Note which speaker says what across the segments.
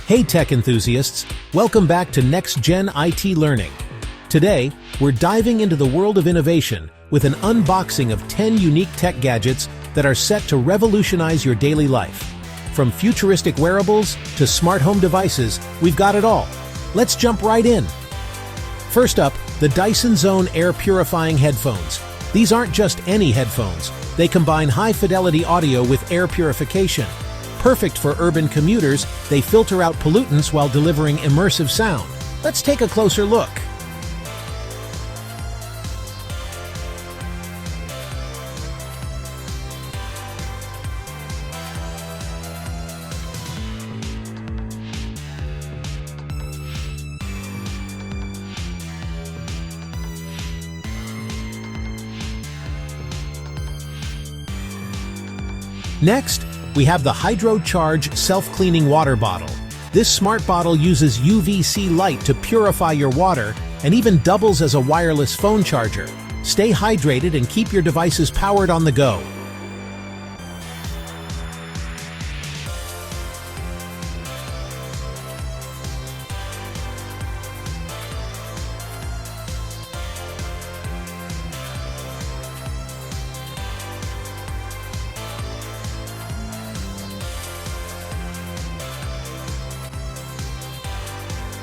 Speaker 1: Hey tech enthusiasts, welcome back to Next Gen IT Learning. Today, we're diving into the world of innovation with an unboxing of 10 unique tech gadgets that are set to revolutionize your daily life. From futuristic wearables to smart home devices, we've got it all. Let's jump right in. First up, the Dyson Zone Air-Purifying headphones. These aren't just any headphones. They combine high-fidelity audio with air purification. Perfect for urban commuters, they filter out pollutants while delivering immersive sound. Let's take a closer look. Next, we have the HydroCharge self-cleaning water bottle. This smart bottle uses UVC light to purify your water and even doubles as a wireless phone charger. Stay hydrated and keep your devices powered on the go.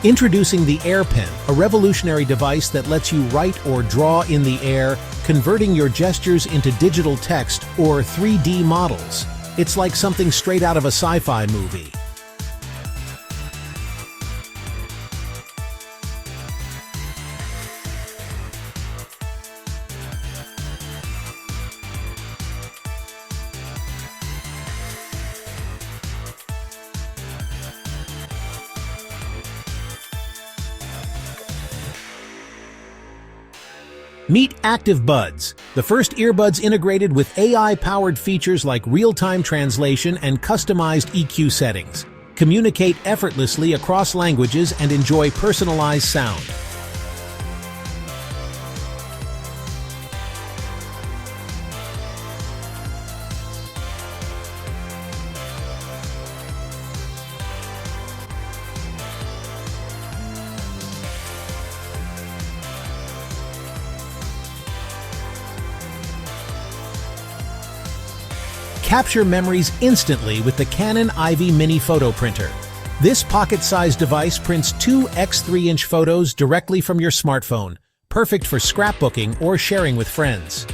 Speaker 1: Introducing the AirPen, a revolutionary device that lets you write or draw in the air, converting your gestures into digital text or 3D models. It's like something straight out of a sci-fi movie. Meet ActiveBuds, the first earbuds integrated with AI-powered features like real-time translation and customized EQ settings. Communicate effortlessly across languages and enjoy personalized sound. Capture memories instantly with the Canon IV Mini Photo Printer. This pocket-sized device prints 2 x 3-inch photos directly from your smartphone, perfect for scrapbooking or sharing with friends.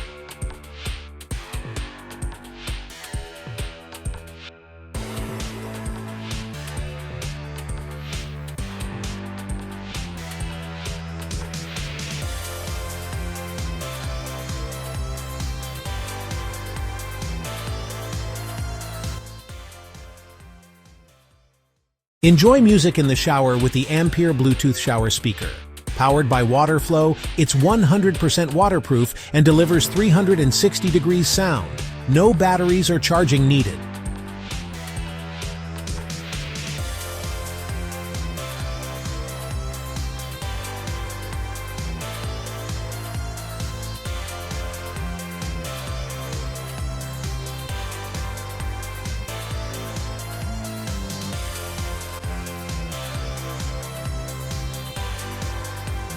Speaker 1: Enjoy music in the shower with the Ampere Bluetooth shower speaker. Powered by water flow, it's 100% waterproof and delivers 360 degrees sound. No batteries or charging needed.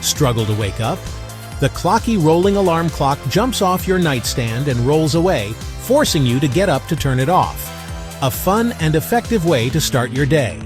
Speaker 1: Struggle to wake up? The Clocky rolling alarm clock jumps off your nightstand and rolls away, forcing you to get up to turn it off. A fun and effective way to start your day.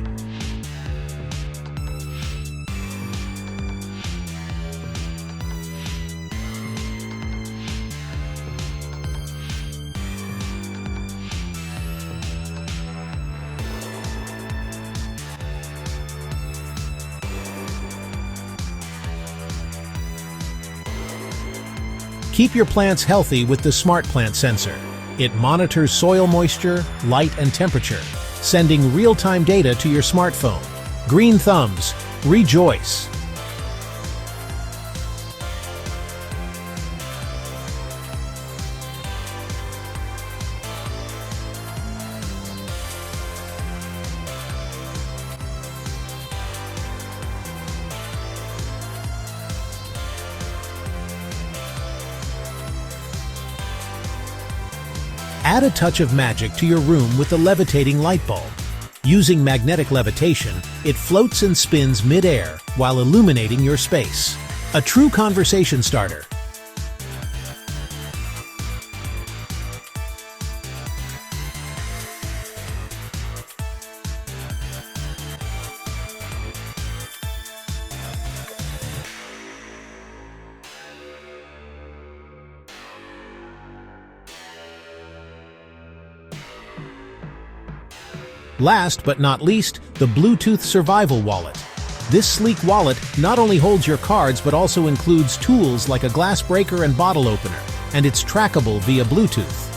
Speaker 1: Keep your plants healthy with the Smart Plant Sensor. It monitors soil moisture, light, and temperature, sending real-time data to your smartphone. Green thumbs, rejoice! Add a touch of magic to your room with the levitating light bulb. Using magnetic levitation, it floats and spins mid-air while illuminating your space. A true conversation starter. Last but not least, the Bluetooth Survival Wallet. This sleek wallet not only holds your cards but also includes tools like a glass breaker and bottle opener, and it's trackable via Bluetooth.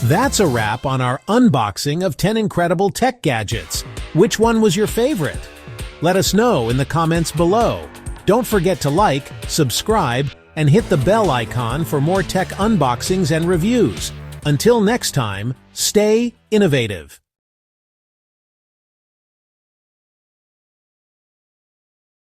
Speaker 1: That's a wrap on our unboxing of 10 incredible tech gadgets. Which one was your favorite? Let us know in the comments below. Don't forget to like, subscribe, and hit the bell icon for more tech unboxings and reviews. Until next time, stay innovative.